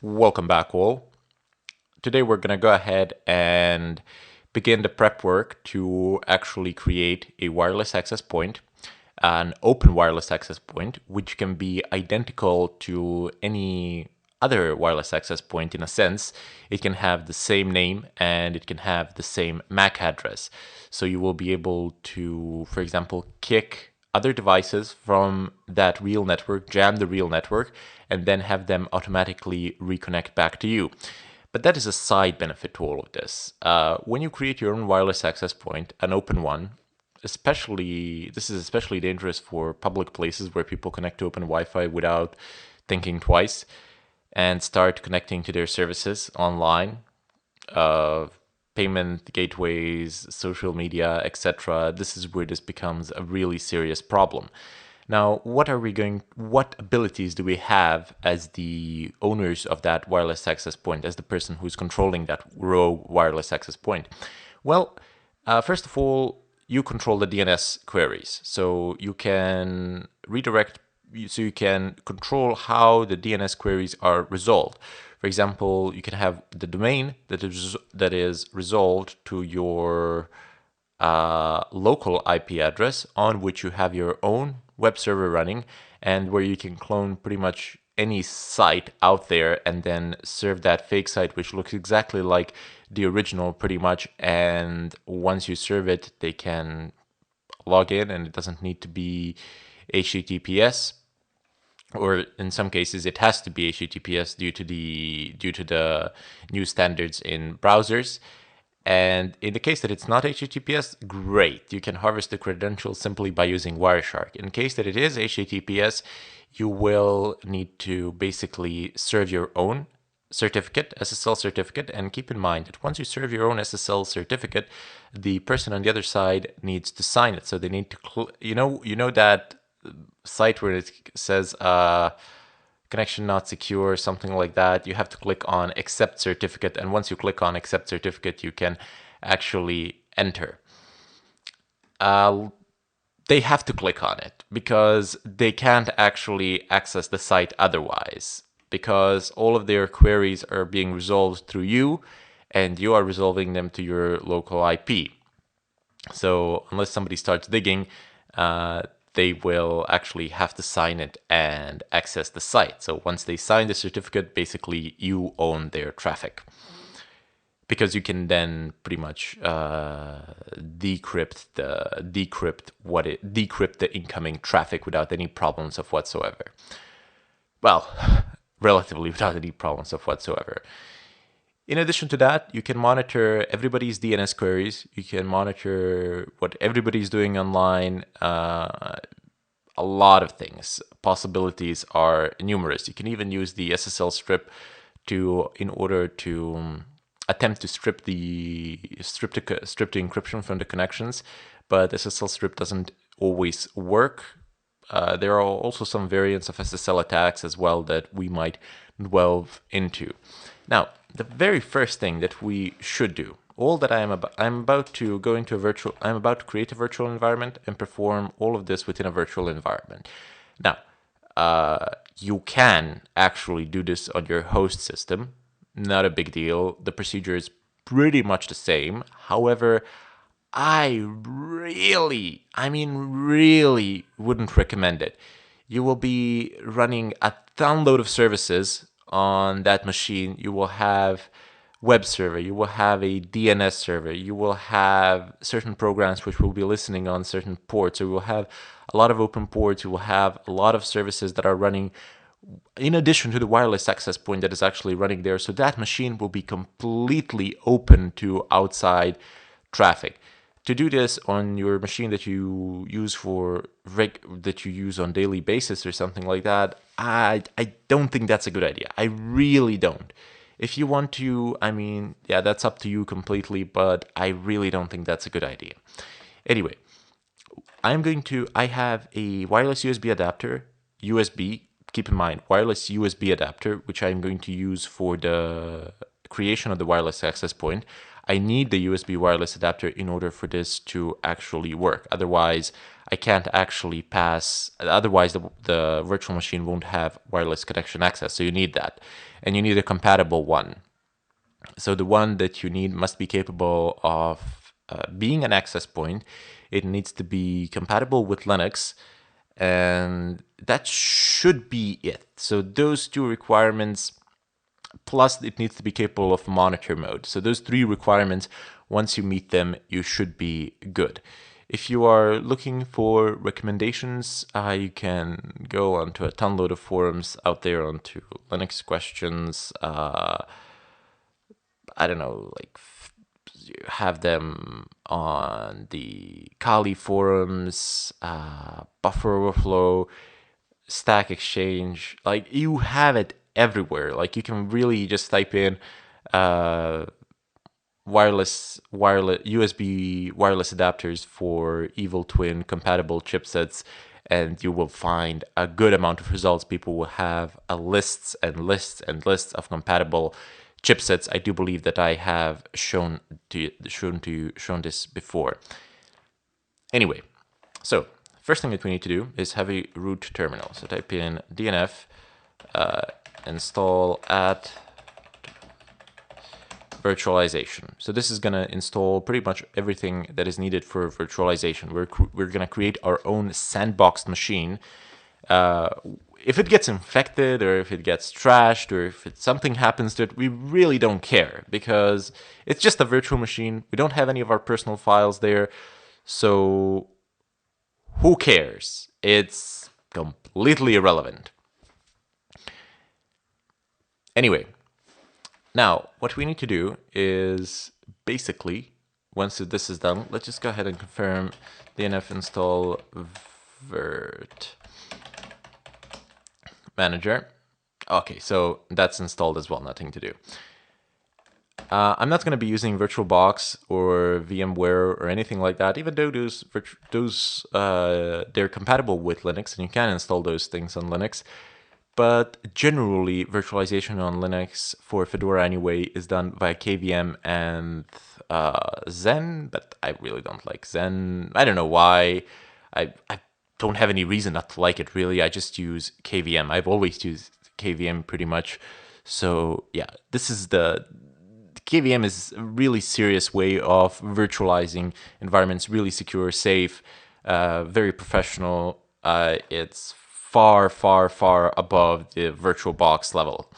Welcome back, all. Today we're going to go ahead and begin the prep work to actually create a wireless access point, an open wireless access point, which can be identical to any other wireless access point in a sense. It can have the same name and it can have the same MAC address. So you will be able to, for example, kick other devices from that real network, jam the real network, and then have them automatically reconnect back to you. But that is a side benefit to all of this. When you create your own wireless access point, an open one, this is especially dangerous for public places where people connect to open Wi-Fi without thinking twice and start connecting to their services online, payment gateways, social media, etc. This is where this becomes a really serious problem. Now, what abilities do we have as the owners of that wireless access point, as the person who's controlling that rogue wireless access point? Well, first of all, you control the DNS queries. So you can you can control how the DNS queries are resolved. For example, you can have the domain that is resolved to your local IP address on which you have your own web server running, and where you can clone pretty much any site out there and then serve that fake site which looks exactly like the original pretty much. And once you serve it, they can log in, and it doesn't need to be HTTPS, or in some cases it has to be HTTPS due to the new standards in browsers. And in the case that it's not HTTPS, great. You can harvest the credentials simply by using Wireshark. In the case that it is HTTPS, you will need to basically serve your own certificate, SSL certificate. And keep in mind that once you serve your own SSL certificate, the person on the other side needs to sign it. So they need to, you know that site where it says connection not secure, something like that. You have to click on accept certificate, and once you click on accept certificate, you can actually enter. They have to click on it because they can't actually access the site otherwise, because all of their queries are being resolved through you, and you are resolving them to your local IP. So unless somebody starts digging, they will actually have to sign it and access the site. So once they sign the certificate, basically you own their traffic, because you can then pretty much decrypt the incoming traffic without any problems of whatsoever. Well, relatively without any problems of whatsoever. In addition to that, you can monitor everybody's DNS queries. You can monitor what everybody's doing online. A lot of things. Possibilities are numerous. You can even use the SSL strip in order to attempt to strip the encryption from the connections, but SSL strip doesn't always work. There are also some variants of SSL attacks as well that we might delve into. Now, the very first thing that we should do, I'm about to create a virtual environment and perform all of this within a virtual environment. Now, you can actually do this on your host system. Not a big deal. The procedure is pretty much the same. However, I really wouldn't recommend it. You will be running a download of services on that machine. You will have web server, you will have a DNS server, you will have certain programs which will be listening on certain ports. So you will have a lot of open ports, you will have a lot of services that are running in addition to the wireless access point that is actually running there. So that machine will be completely open to outside traffic. To do this on your machine that you use on daily basis or something like that, I don't think that's a good idea. I really don't. If you want to, that's up to you completely, but I really don't think that's a good idea. Anyway, I have a wireless USB adapter, USB, keep in mind, wireless USB adapter, which I'm going to use for the creation of the wireless access point. I need the USB wireless adapter in order for this to actually work. Otherwise, I can't actually pass, otherwise the virtual machine won't have wireless connection access. So you need that. And you need a compatible one. So the one that you need must be capable of being an access point. It needs to be compatible with Linux, and that should be it. So those two requirements, plus it needs to be capable of monitor mode. So those three requirements, once you meet them, you should be good. If you are looking for recommendations, you can go onto a ton load of forums out there onto Linux questions. I don't know, like have them on the Kali forums, Buffer Overflow, Stack Exchange. Like you have it everywhere. Like you can really just type in wireless USB wireless adapters for Evil Twin compatible chipsets, and you will find a good amount of results. People will have lists and lists and lists of compatible chipsets. I do believe that I have shown this before. Anyway, so first thing that we need to do is have a root terminal. So type in dnf install at virtualization. So this is going to install pretty much everything that is needed for virtualization. We're going to create our own sandboxed machine. If it gets infected or if it gets trashed or if something happens to it, we really don't care because it's just a virtual machine. We don't have any of our personal files there. So who cares? It's completely irrelevant. Anyway, now what we need to do is basically, once this is done, let's just go ahead and confirm dnf install virt manager. Okay, so that's installed as well, nothing to do. I'm not going to be using VirtualBox or VMware or anything like that, even though they're compatible with Linux and you can install those things on Linux. But generally, virtualization on Linux for Fedora anyway is done via KVM and Zen, but I really don't like Zen. I don't know why. I don't have any reason not to like it, really. I just use KVM. I've always used KVM pretty much. So yeah, the KVM is a really serious way of virtualizing environments, really secure, safe, very professional. It's far, far, far above the VirtualBox level.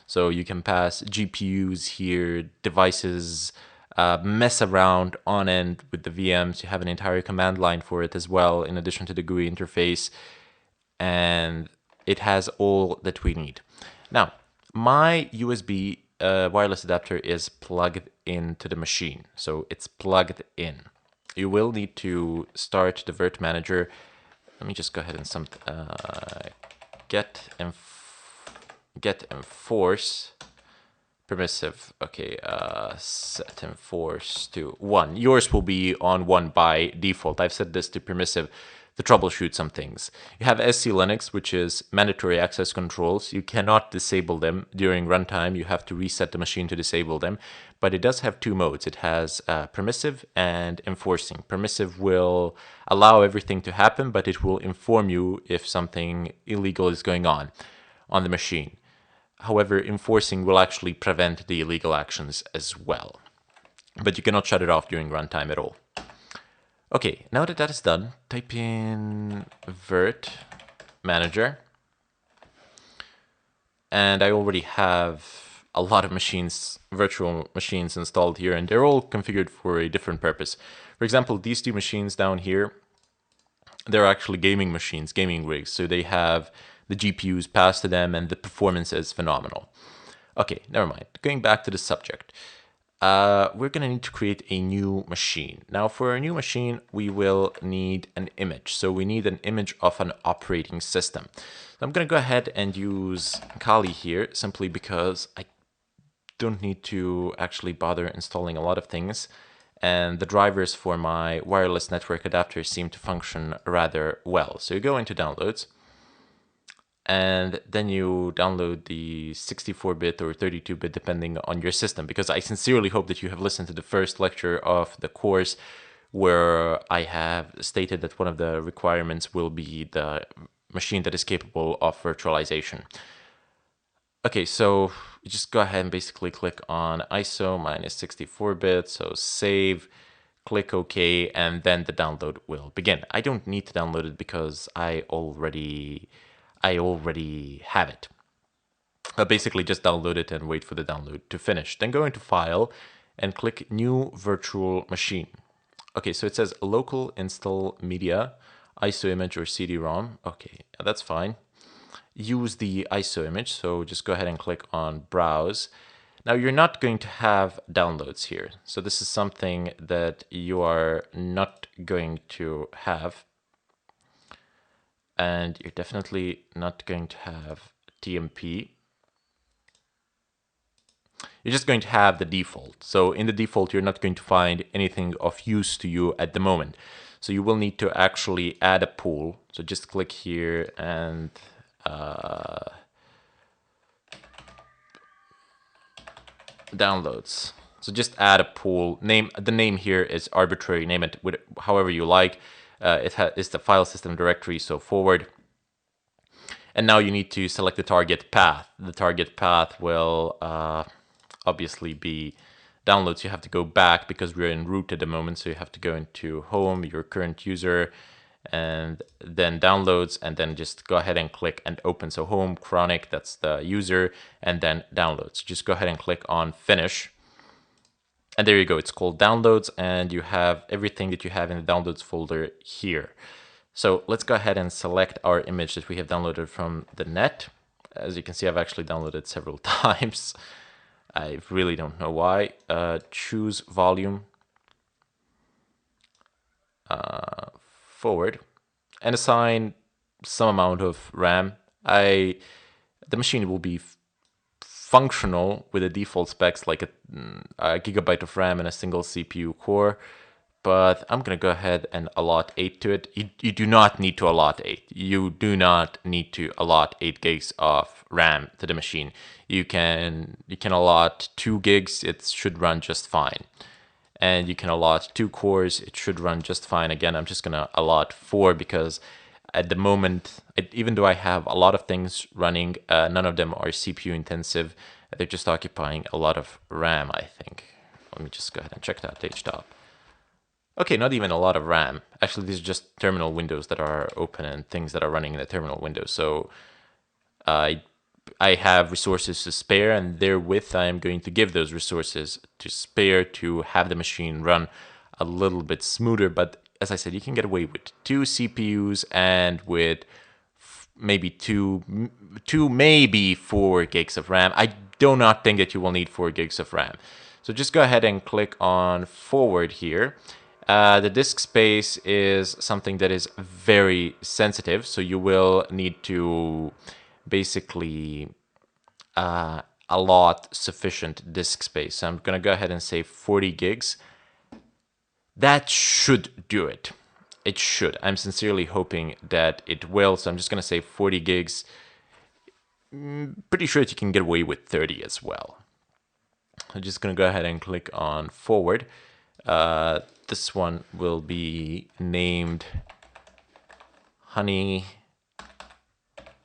So you can pass GPUs here, devices, mess around on end with the VMs. You have an entire command line for it as well, in addition to the GUI interface. And it has all that we need. Now, my USB wireless adapter is plugged into the machine. So it's plugged in. You will need to start the Virt manager. Let me just go ahead and get enforce permissive. Okay, set enforce to 1. Yours will be on 1 by default. I've set this to permissive to troubleshoot some things. You have SC Linux, which is mandatory access controls. You cannot disable them during runtime. You have to reset the machine to disable them. But it does have 2 modes. It has permissive and enforcing. Permissive will allow everything to happen, but it will inform you if something illegal is going on the machine. However, enforcing will actually prevent the illegal actions as well. But you cannot shut it off during runtime at all. Okay, now that is done, type in virt manager. And I already have a lot of virtual machines installed here, and they're all configured for a different purpose. For example, these 2 machines down here, they're actually gaming machines, gaming rigs. So they have the GPUs passed to them and the performance is phenomenal. Okay, never mind. Going back to the subject. We're going to need to create a new machine. Now, for a new machine, we will need an image. So we need an image of an operating system. So I'm going to go ahead and use Kali here, simply because I don't need to actually bother installing a lot of things. And the drivers for my wireless network adapter seem to function rather well. So you go into downloads. and then you download the 64-bit or 32-bit depending on your system, because I sincerely hope that you have listened to the first lecture of the course where I have stated that one of the requirements will be the machine that is capable of virtualization. Okay, so you just go ahead and basically click on ISO minus 64-bit, so save, click OK, and then the download will begin. I don't need to download it because I already have it. Basically just download it and wait for the download to finish. Then go into File and click New Virtual Machine. Okay, so it says local install media, ISO image or CD-ROM. Okay, that's fine. Use the ISO image, so just go ahead and click on Browse. Now you're not going to have downloads here, so this is something that you are not going to have. And you're definitely not going to have TMP. You're just going to have the default. So in the default, you're not going to find anything of use to you at the moment. So you will need to actually add a pool. So just click here and downloads. So just add a pool. The name here is arbitrary. Name it with however you like. It's the file system directory, so forward. And now you need to select the target path. The target path will obviously be downloads. You have to go back because we're in root at the moment. So you have to go into home, your current user, and then downloads, and then just go ahead and click and open. So home, chronic, that's the user, and then downloads. Just go ahead and click on finish. And there you go. It's called downloads, and you have everything that you have in the downloads folder here. So let's go ahead and select our image that we have downloaded from the net. As you can see, I've actually downloaded several times. I really don't know why. Choose volume, forward, and assign some amount of RAM. The machine will be functional with the default specs like a gigabyte of RAM and a single CPU core. But I'm going to go ahead and allot 8 to it. You do not need to allot 8. You do not need to allot 8 gigs of RAM to the machine. You can allot 2 gigs. It should run just fine. And you can allot 2 cores. It should run just fine. Again, I'm just going to allot 4 because at the moment, even though I have a lot of things running, none of them are CPU intensive. They're just occupying a lot of RAM, I think. Let me just go ahead and check that HTOP. Okay, not even a lot of RAM. Actually, these are just terminal windows that are open and things that are running in the terminal window. So I have resources to spare, and therewith I am going to give those resources to spare to have the machine run a little bit smoother. But as I said, you can get away with 2 CPUs and with maybe two, maybe 4 gigs of RAM. I do not think that you will need 4 gigs of RAM. So just go ahead and click on forward here. The disk space is something that is very sensitive, so you will need to basically allot sufficient disk space. So I'm going to go ahead and say 40 gigs. That should do it. It should. I'm sincerely hoping that it will, so I'm just going to say 40 gigs. Pretty sure that you can get away with 30 as well. I'm just going to go ahead and click on forward. This one will be named Honey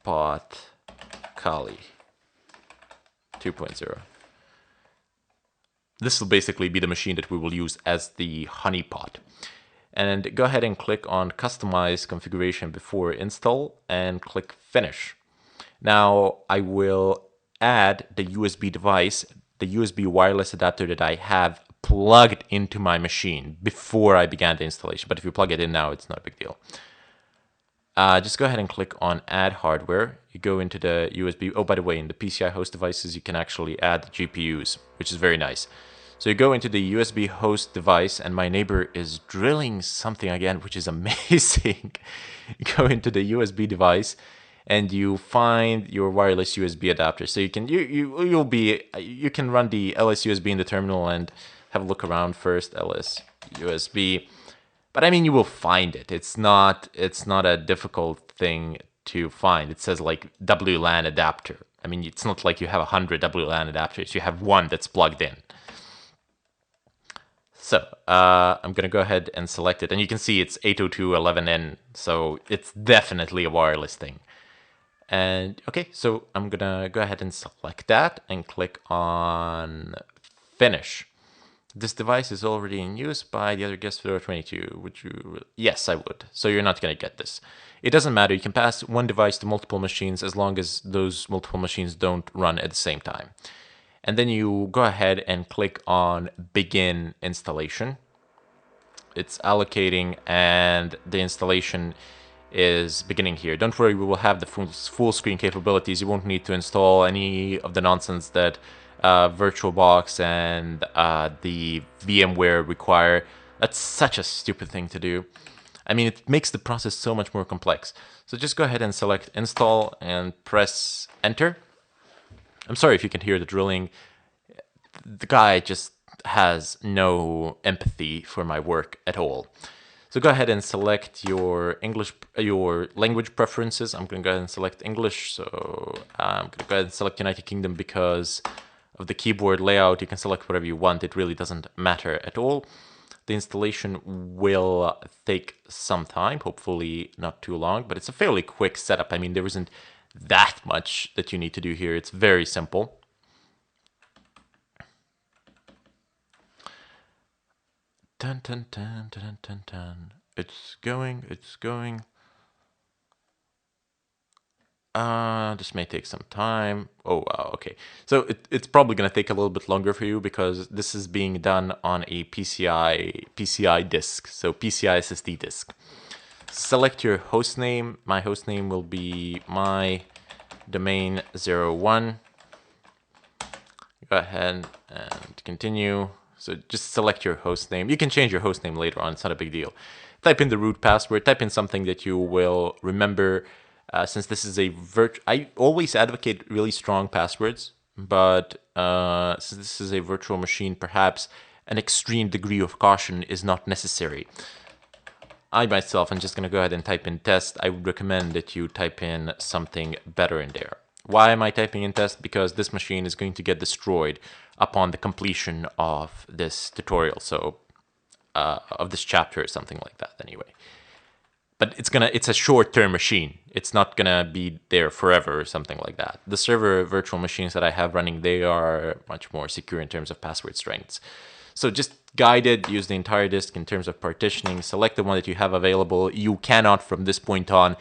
Pot Kali 2.0. This will basically be the machine that we will use as the honeypot. And go ahead and click on Customize Configuration before install and click Finish. Now I will add the USB device, the USB wireless adapter that I have plugged into my machine before I began the installation. But if you plug it in now, it's not a big deal. Just go ahead and click on Add Hardware. You go into the USB. Oh, by the way, in the PCI host devices, you can actually add the GPUs, which is very nice. So you go into the USB host device, and my neighbor is drilling something again, which is amazing. You go into the USB device, and you find your wireless USB adapter. So you can you can run the LS USB in the terminal and have a look around first. LS USB. But I mean, you will find it. It's not a difficult thing to find. It says like WLAN adapter. I mean, it's not like you have 100 WLAN adapters. You have one that's plugged in. So I'm going to go ahead and select it. And you can see it's 802.11n. So it's definitely a wireless thing. And okay, so I'm going to go ahead and select that and click on Finish. This device is already in use by the other guest for 22. Would you? Yes, I would. So you're not going to get this. It doesn't matter. You can pass one device to multiple machines as long as those multiple machines don't run at the same time. And then you go ahead and click on Begin Installation. It's allocating and the installation is beginning here. Don't worry, we will have the full screen capabilities. You won't need to install any of the nonsense that VirtualBox and the VMware require. That's such a stupid thing to do. I mean, it makes the process so much more complex. So just go ahead and select Install and press Enter. I'm sorry if you can hear the drilling. The guy just has no empathy for my work at all. So go ahead and select your language preferences. I'm going to go ahead and select English. So I'm going to go ahead and select United Kingdom because of the keyboard layout. You can select whatever you want. It really doesn't matter at all. The installation will take some time, hopefully not too long, but it's a fairly quick setup. I mean, there isn't that much that you need to do here. It's very simple. Dun, dun, dun, dun, dun, dun. It's going. This may take some time. Oh, wow, okay. So it's probably going to take a little bit longer for you because this is being done on a PCI disk, so PCI SSD disk. Select your host name. My host name will be my domain 01. Go ahead and continue. So just select your host name. You can change your host name later on. It's not a big deal. Type in the root password. Type in something that you will remember. Since this is a I always advocate really strong passwords, but since this is a virtual machine, perhaps an extreme degree of caution is not necessary. I myself am just going to go ahead and type in test. I would recommend that you type in something better in there. Why am I typing in test? Because this machine is going to get destroyed upon the completion of this tutorial, so of this chapter or something like that anyway. But it's a short-term machine. It's not gonna be there forever or something like that. The server virtual machines that I have running, they are much more secure in terms of password strengths. So just guided, use the entire disk in terms of partitioning, select the one that you have available. You cannot from this point on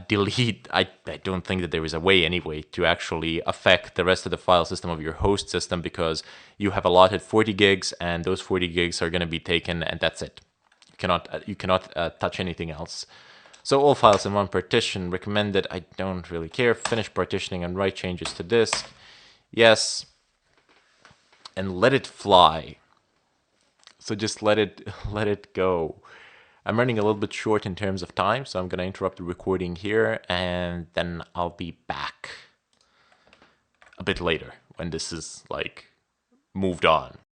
delete. I don't think that there is a way anyway to actually affect the rest of the file system of your host system because you have allotted 40 gigs and those 40 gigs are gonna be taken and that's it. You cannot touch anything else. So all files in one partition. Recommended. I don't really care. Finish partitioning and write changes to disk. Yes. And let it fly. So just let it go. I'm running a little bit short in terms of time, so I'm going to interrupt the recording here, and then I'll be back a bit later when this is like moved on.